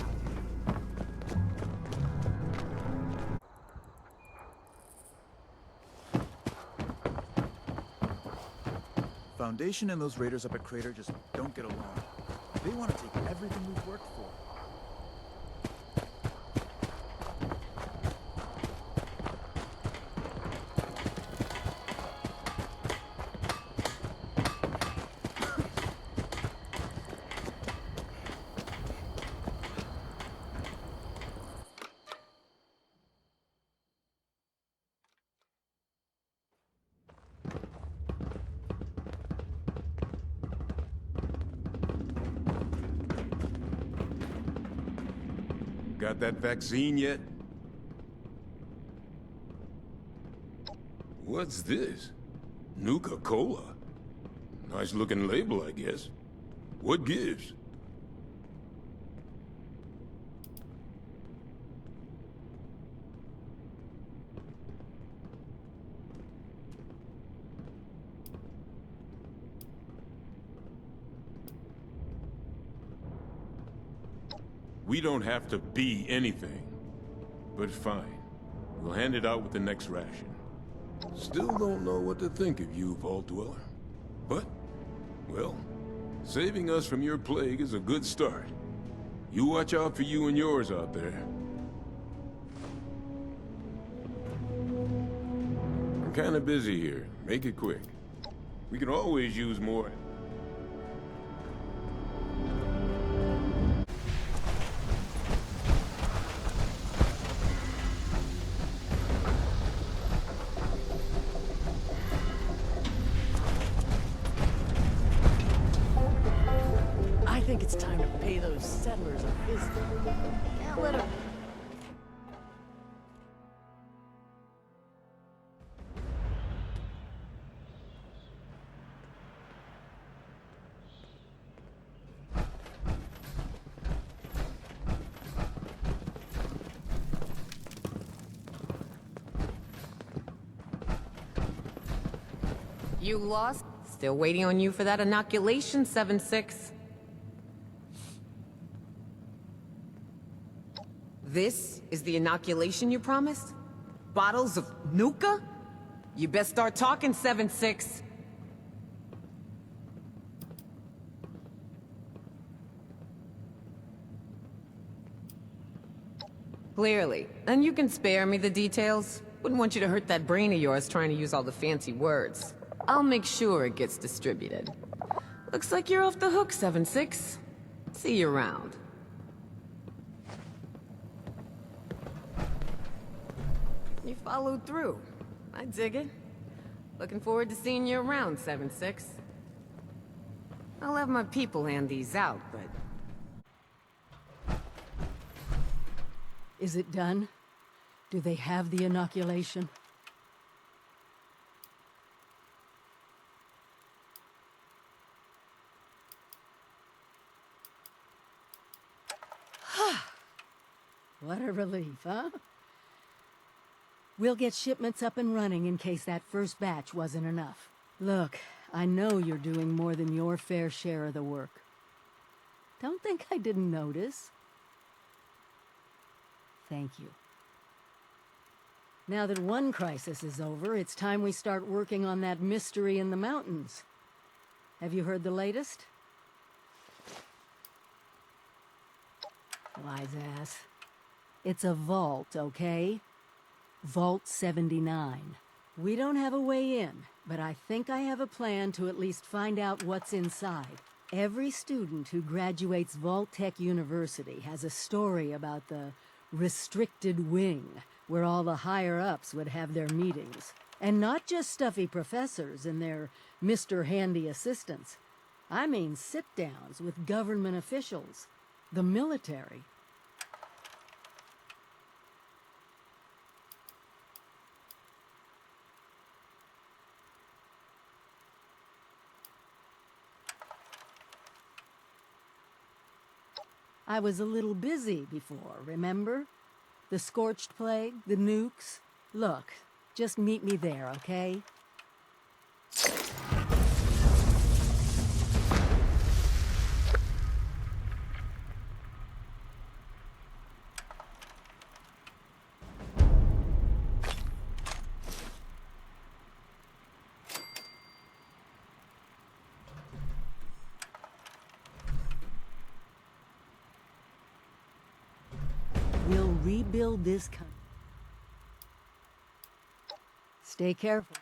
Foundation and those raiders up at Crater just don't get along. They want to take everything we've worked for. Got that vaccine yet? What's this? Nuka Cola? Nice looking label, I guess. What gives? We don't have to be anything. But fine. We'll hand it out with the next ration. Still don't know what to think of you, Vault Dweller. But, well, saving us from your plague is a good start. You watch out for you and yours out there. I'm kinda busy here. Make it quick. We can always use more. It's time to pay those settlers a visit. Now let 'em... You lost? Still waiting on you for that inoculation, 7-6. This is the inoculation you promised? Bottles of Nuka? You best start talking, 7-6. Clearly. And you can spare me the details. Wouldn't want you to hurt that brain of yours trying to use all the fancy words. I'll make sure it gets distributed. Looks like you're off the hook, 7-6. See you around. You followed through. I dig it. Looking forward to seeing you around, 7-6. I'll have my people hand these out, but... Is it done? Do they have the inoculation? What a relief, huh? We'll get shipments up and running in case that first batch wasn't enough. Look, I know you're doing more than your fair share of the work. Don't think I didn't notice. Thank you. Now that one crisis is over, it's time we start working on that mystery in the mountains. Have you heard the latest? Wise ass. It's a vault, okay? Vault 79. We don't have a way in, but I think I have a plan to at least find out what's inside. Every student who graduates Vault Tech University has a story about the restricted wing, where all the higher-ups would have their meetings. And not just stuffy professors and their Mr. Handy assistants. I mean sit-downs with government officials, the military. I was a little busy before, remember? The scorched plague, the nukes. Look, just meet me there, okay? We'll rebuild this country. Stay careful.